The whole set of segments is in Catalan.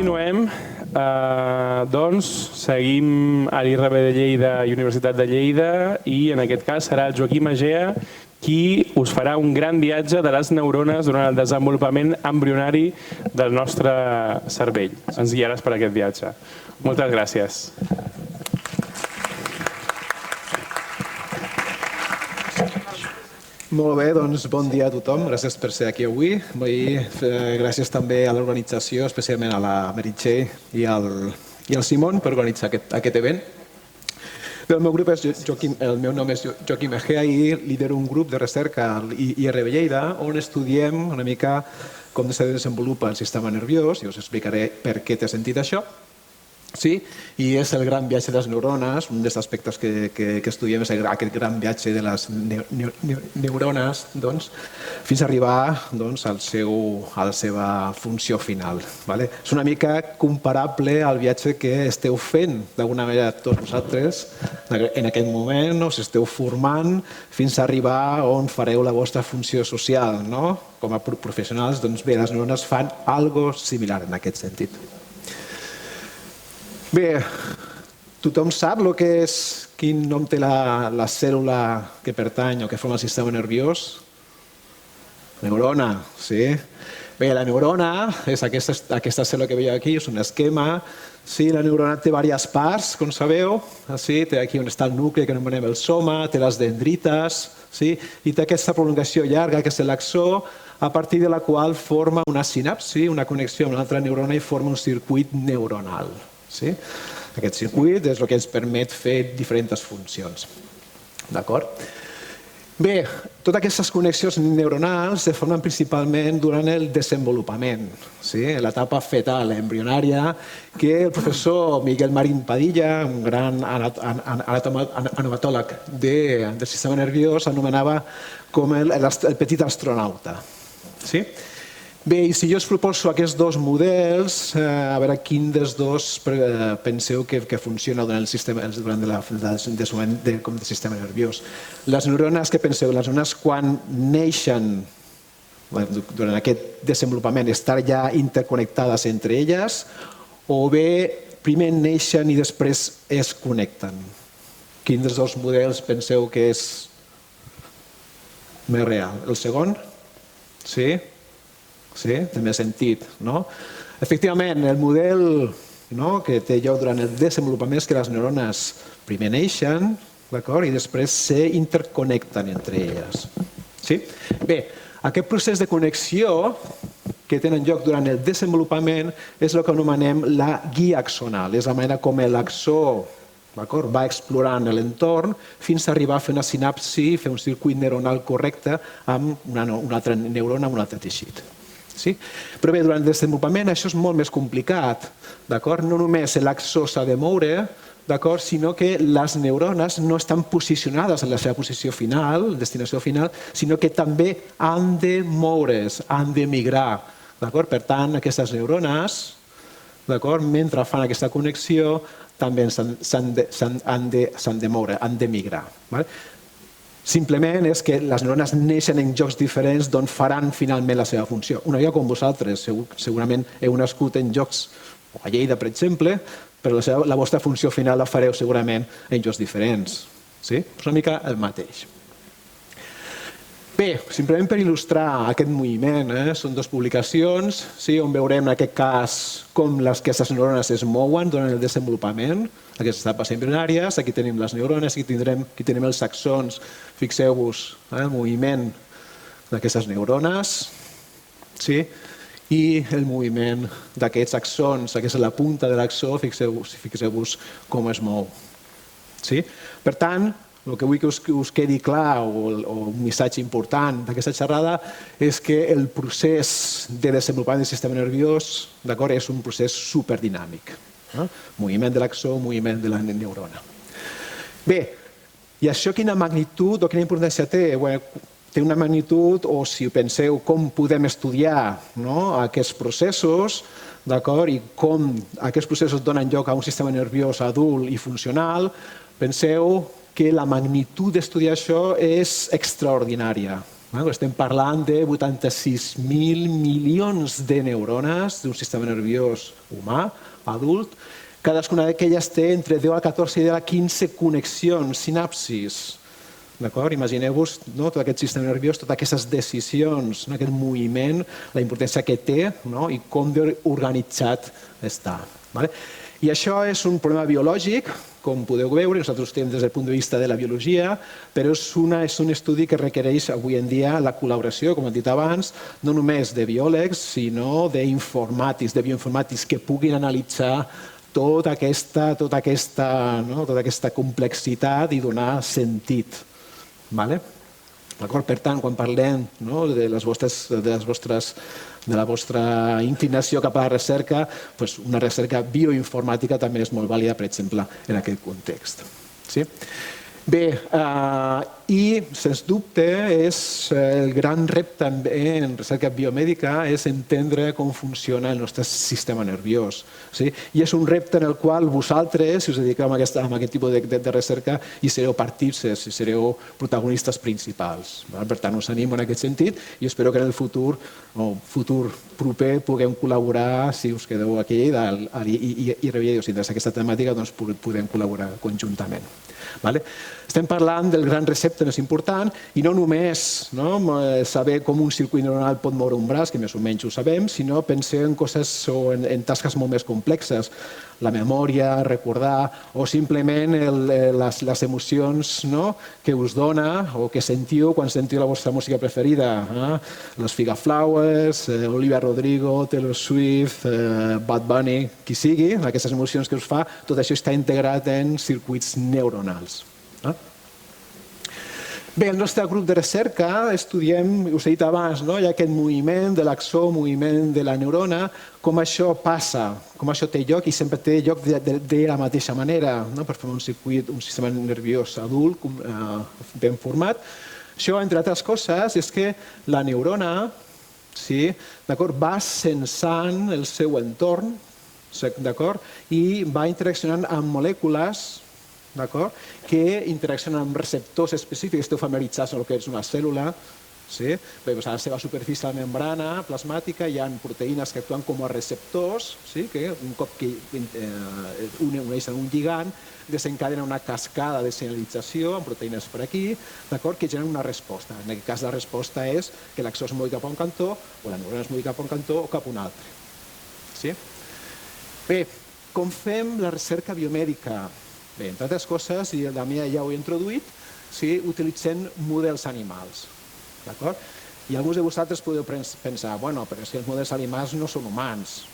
continuem. Doncs seguim a l'IRB de Lleida i Universitat de Lleida i en aquest cas serà el Joaquim Agea qui us farà un gran viatge de les neurones durant el desenvolupament embrionari del nostre cervell. Ens guiaràs per aquest viatge. Moltes gràcies. Molt bé, doncs bon dia a tothom. Gràcies per ser aquí avui. Gràcies també a l'organització, especialment a la Meritxell i al Simon per organitzar aquest event. El meu nom és Joaquim Agea i lidero un grup de recerca al IRB Lleida on estudiem una mica com se desenvolupa el sistema nerviós i us explicaré per què té sentit això. Sí, i és el gran viatge de les neurones, un dels aspectes que estudiem és aquest gran viatge de les neurones fins a arribar a la seva funció final. És una mica comparable al viatge que esteu fent d'alguna manera tots vosaltres en aquest moment, us esteu formant fins a arribar on fareu la vostra funció social. Com a professionals, bé, les neurones fan alguna cosa similar en aquest sentit. Bé, tothom sap quin nom té la cèl·lula que pertany o que forma el sistema nerviós? Neurona, sí. Bé, la neurona és aquesta cèl·lula que veieu aquí, és un esquema. La neurona té diverses parts, com sabeu. Té aquí on està el nucli que anomenem el soma, té les dendrites i té aquesta prolongació llarga que és l'axó, a partir de la qual forma una sinapsi, una connexió amb una altra neurona i forma un circuit neuronal. Aquest circuit és el que ens permet fer diferents funcions. Bé, totes aquestes connexions neuronals se formen principalment durant el desenvolupament, l'etapa fetal, embrionària, que el professor Miguel Marín Padilla, un gran anatomòleg del sistema nerviós, anomenava com el petit astronauta. Bé, i si jo us proposo aquests dos models, a veure quin dels dos penseu que funciona durant el desenvolupament com de sistema nerviós. Les neurones, què penseu? Les neurones quan neixen, durant aquest desenvolupament, estan ja interconnectades entre elles, o bé primer neixen i després es connecten? Quin dels dos models penseu que és més real? El segon? Sí? Sí, té més sentit. Efectivament, el model que té lloc durant el desenvolupament és que les neurones primer neixen i després s'interconnecten entre elles. Bé, aquest procés de connexió que tenen lloc durant el desenvolupament és el que anomenem la guia axonal. És la manera com l'axó va explorant l'entorn fins a arribar a fer una sinapsi, fer un circuit neuronal correcte amb una altra neurona, amb un altre teixit. Però bé, durant el desenvolupament això és molt més complicat. No només l'axó s'ha de moure, sinó que les neurones no estan posicionades en la seva posició final, destinació final, sinó que també han de moure's, han de migrar. Per tant, aquestes neurones, mentre fan aquesta connexió, també s'han de moure, han de migrar. Simplement és que les neurones neixen en llocs diferents d'on faran finalment la seva funció. Una mica com vosaltres, segurament heu nascut en llocs, a Lleida per exemple, però la vostra funció final la fareu segurament en llocs diferents. És una mica el mateix. Bé, simplement per il·lustrar aquest moviment, són dues publicacions on veurem en aquest cas com aquestes neurones es mouen durant el desenvolupament, aquestes etapes embrionàries. Aquí tenim les neurones, aquí tenim els axons. Fixeu-vos el moviment d'aquestes neurones i el moviment d'aquests axons. Aquesta és la punta de l'axó, fixeu-vos com es mou. Per tant, el que vull que us quedi clar o un missatge important d'aquesta xerrada és que el procés de desenvolupament del sistema nerviós és un procés superdinàmic. Moviment de l'axó, moviment de la neurona. Bé, i això quina magnitud o quina importància té? Té una magnitud, o si penseu com podem estudiar aquests processos i com aquests processos donen lloc a un sistema nerviós adult i funcional, penseu que la magnitud d'estudiar això és extraordinària. Estem parlant de 86.000 milions de neurones d'un sistema nerviós humà, adult. Cadascuna d'aquelles té entre 10 a 14 i 10 a 15 connexions, sinapsis. Imagineu-vos tot aquest sistema nerviós, totes aquestes decisions, aquest moviment, la importància que té i com d'organitzat està. I això és un problema biològic, com podeu veure, nosaltres ho estem des del punt de vista de la biologia, però és un estudi que requereix avui en dia la col·laboració, com hem dit abans, no només de biòlegs, sinó d'informàtics, de bioinformàtics que puguin analitzar tota aquesta complexitat i donar sentit. Per tant, quan parlem de la vostra inclinació cap a la recerca, una recerca bioinformàtica també és molt vàlida, per exemple, en aquest context. Bé, i sens dubte el gran repte en recerca biomèdica és entendre com funciona el nostre sistema nerviós. I és un repte en el qual vosaltres, si us dediqueu a aquest tipus de recerca, hi sereu partícips, hi sereu protagonistes principals. Per tant, us animo en aquest sentit i espero que en el futur proper puguem col·laborar, si us quedeu aquí i us interessa aquesta temàtica, doncs podem col·laborar conjuntament. Estem parlant del gran recepte més important i no només saber com un circuit neuronal pot moure un braç, que més o menys ho sabem, sinó pensar en coses o en tasques molt més complexes. La memòria, recordar o simplement les emocions que us dona o que sentiu quan sentiu la vostra música preferida. Los Figaflowers, Olivia Rodrigo, Taylor Swift, Bad Bunny, qui sigui, aquestes emocions que us fa, tot això està integrat en circuits neuronals. Bé, el nostre grup de recerca estudiem, us he dit abans, hi ha aquest moviment de l'axó, moviment de la neurona, com això passa, com això té lloc i sempre té lloc de la mateixa manera per fer un circuit, un sistema nerviós adult ben format. Això, entre altres coses, és que la neurona va sensant el seu entorn i va interaccionant amb molècules que interaccionen amb receptors específics. Esteu familiaritzats amb el que és una cèl·lula. A la seva superfície de la membrana plasmàtica hi ha proteïnes que actuen com a receptors que un cop que uneixen un lligand desencadenen una cascada de senyalització amb proteïnes per aquí que generen una resposta. En aquest cas la resposta és que l'axó es mogui cap a un cantó o la neurona es mogui cap a un cantó o cap a un altre. Bé, com fem la recerca biomèdica? Bé, entre altres coses, i la meva ja ho he introduït, utilitzem models animals. I alguns de vosaltres podeu pensar, bueno, però és que els models animals no són humans.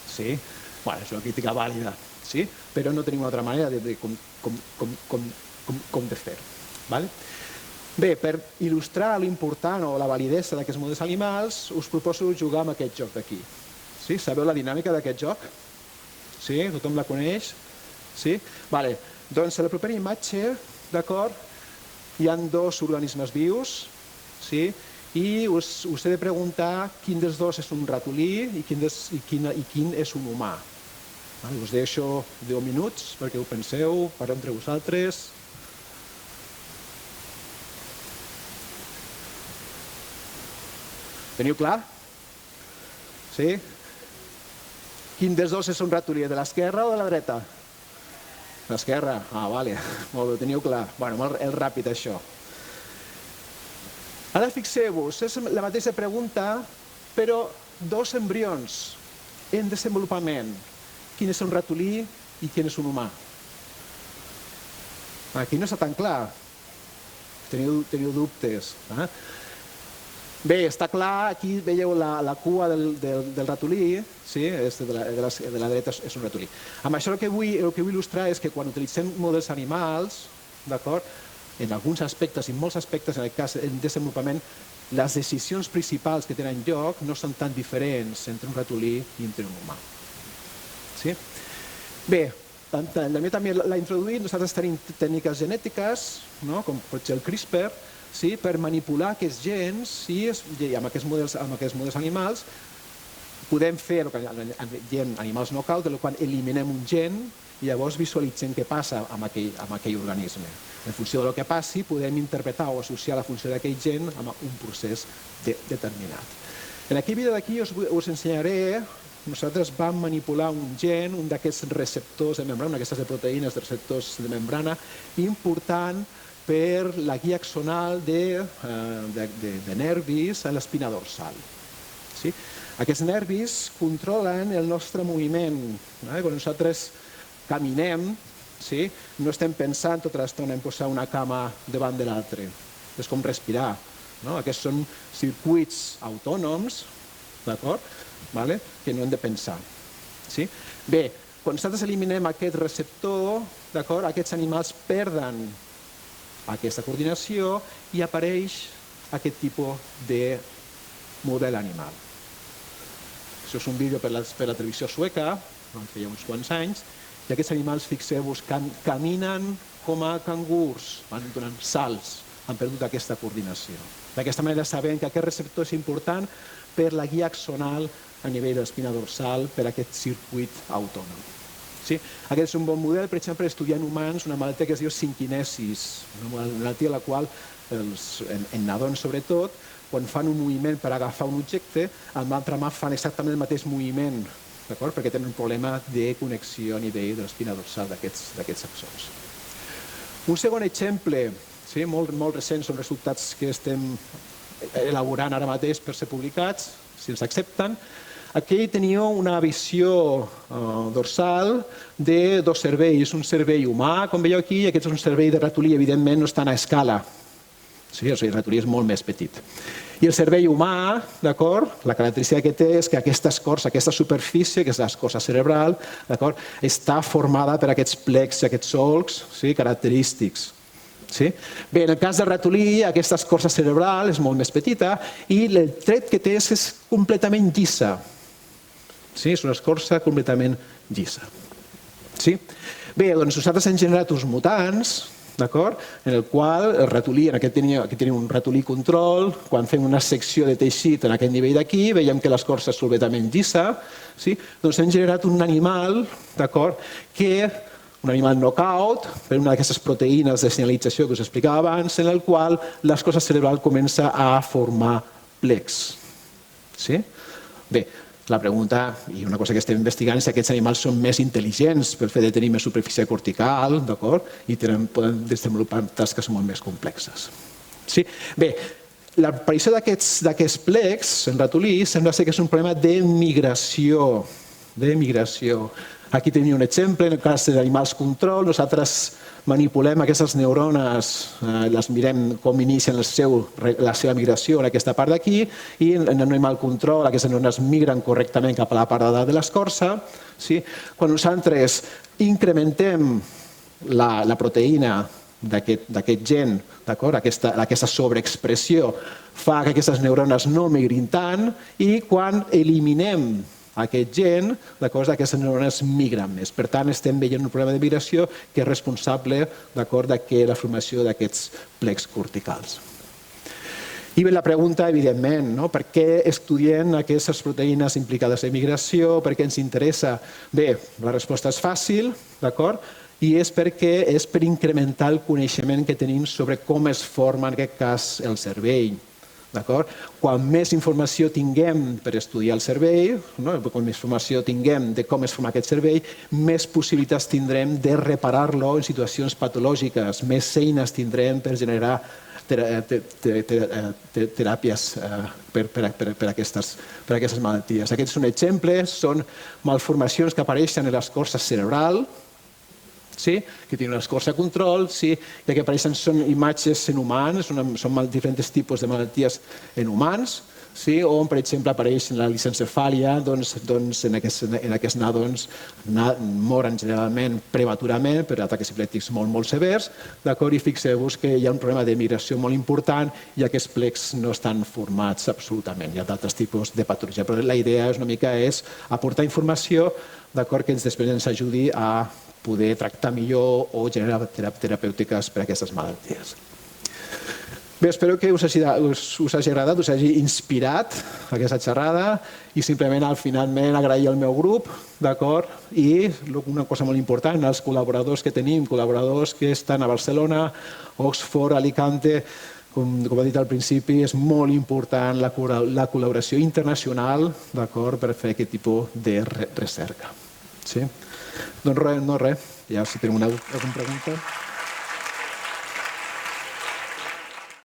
Sí, és una crítica vàlida, però no tenim una altra manera de com de fer-ho. Bé, per il·lustrar l'important o la validesa d'aquests models animals, us proposo jugar amb aquest joc d'aquí. Sabeu la dinàmica d'aquest joc? Sí? Tothom la coneix? Sí? Doncs a la propera imatge, hi ha dos organismes vius i us he de preguntar quin dels dos és un ratolí i quin és un humà. Us deixo 10 minuts perquè ho penseu, parleu entre vosaltres. Teniu clar? Sí? Quin dels dos és un ratolí, de l'esquerra o de la dreta? L'esquerra? Vale, molt bé, teniu clar. Molt ràpid això. Ara fixeu-vos, és la mateixa pregunta, però dos embrions en desenvolupament. Quin és un ratolí i quin és un humà? Aquí no està tan clar. Teniu dubtes. Bé, està clar, aquí veieu la cua del ratolí, de la dreta és un ratolí. Amb això el que vull il·lustrar és que quan utilitzem models animals, en alguns aspectes, en molts aspectes, en el cas del desenvolupament, les decisions principals que tenen lloc no són tan diferents entre un ratolí i entre un humà. Bé, la meva també l'ha introduït, nosaltres tenim tècniques genètiques, com pot ser el CRISPR, per manipular aquests gens i amb aquests models animals podem fer el que diem animals knockout, en el qual eliminem un gen i llavors visualitzem què passa amb aquell organisme. En funció del que passi, podem interpretar o associar la funció d'aquell gen amb un procés determinat. En aquest vídeo d'aquí us ensenyaré, nosaltres vam manipular un gen, un d'aquests receptors de membrana, aquestes proteïnes de receptors de membrana, important per la guia axonal de nervis a l'espina dorsal. Aquests nervis controlen el nostre moviment. Quan nosaltres caminem, no estem pensant tota l'estona en posar una cama davant de l'altra. És com respirar. Aquests són circuits autònoms, que no hem de pensar. Bé, quan nosaltres eliminem aquest receptor, aquests animals perden aquesta coordinació i apareix aquest tipus de model animal. Això és un vídeo per la televisió sueca, feia uns quants anys, i aquests animals, fixeu-vos, caminen com a cangurs, van donant salts, han perdut aquesta coordinació. D'aquesta manera sabem que aquest receptor és important per la guia axonal a nivell de l'espina dorsal per aquest circuit autònom. Aquest és un bon model, per exemple, estudiar en humans una malaltia que es diu sinquinesis, una malaltia en la qual, en nadons sobretot, quan fan un moviment per agafar un objecte, amb l'altra mà fan exactament el mateix moviment, perquè tenen un problema de connexió a nivell de l'espina dorsal d'aquests axons. Un segon exemple, molt recent, són resultats que estem elaborant ara mateix per ser publicats, si els accepten. Aquí teniu una visió dorsal de dos cervells, un cervell humà, com veieu aquí, i aquest és un cervell de ratolí, evidentment no estan a escala. El ratolí és molt més petit. I el cervell humà, la característica que té és que aquesta escorça, aquesta superfície, que és l'escorça cerebral, està formada per aquests plecs i aquests solcs característics. Bé, en el cas del ratolí, aquesta escorça cerebral és molt més petita i el tret que té és completament llisa. És una escorça completament llisa. Bé, doncs nosaltres hem generat uns mutants, en el qual el ratolí, aquí tenim un ratolí control, quan fem una secció de teixit en aquest nivell d'aquí, veiem que l'escorça és completament llisa, doncs hem generat un animal, un animal knockout, per una d'aquestes proteïnes de senyalització que us explicava abans, en el qual l'escorça cerebral comença a formar plecs. Bé, la pregunta, i una cosa que estem investigant, és si aquests animals són més intel·ligents pel fet de tenir més superfície cortical, i poden desenvolupar tasques molt més complexes. Bé, l'aparició d'aquests plecs en ratolí sembla ser que és un problema de migració. Aquí teniu un exemple, en el cas d'animals control, nosaltres manipulem aquestes neurones, les mirem com inicien la seva migració en aquesta part d'aquí, i en l'animal control aquestes neurones migren correctament cap a la part de dalt de l'escorça. Quan nosaltres incrementem la proteïna d'aquest gen, aquesta sobreexpressió fa que aquestes neurones no migrin tant, i quan eliminem aquest gen, aquestes neurones migren més. Per tant, estem veient un problema de migració que és responsable de la formació d'aquests plecs corticals. I bé, la pregunta, evidentment, per què estudiem aquestes proteïnes implicades en migració? Per què ens interessa? Bé, la resposta és fàcil, i és perquè és per incrementar el coneixement que tenim sobre com es forma, en aquest cas, el cervell. Quan més informació tinguem per estudiar el cervell, quan més informació tinguem de com es forma aquest cervell, més possibilitats tindrem de reparar-lo en situacions patològiques, més eines tindrem per generar teràpies per aquestes malalties. Aquest és un exemple, són malformacions que apareixen en l'escorça cerebral, que tenen una escorça control, i que apareixen són imatges en humans, són diferents tipus de malalties en humans, on, per exemple, apareix la licencefàlia, en aquests nadons moren generalment prematurament per atacs epilèptics molt severs, i fixeu-vos que hi ha un problema de migració molt important i aquests plecs no estan formats absolutament. Hi ha d'altres tipus de patologia, però la idea una mica és aportar informació que després ens ajudi a poder tractar millor o generar terapèutiques per a aquestes malalties. Bé, espero que us hagi agradat, us hagi inspirat aquesta xerrada i simplement al finalment agrair al meu grup, d'acord? I una cosa molt important, els col·laboradors que tenim, col·laboradors que estan a Barcelona, Oxford, Alicante, com he dit al principi, és molt important la col·laboració internacional, d'acord, per fer aquest tipus de recerca. Sí? Doncs res, ja si tenim alguna pregunta.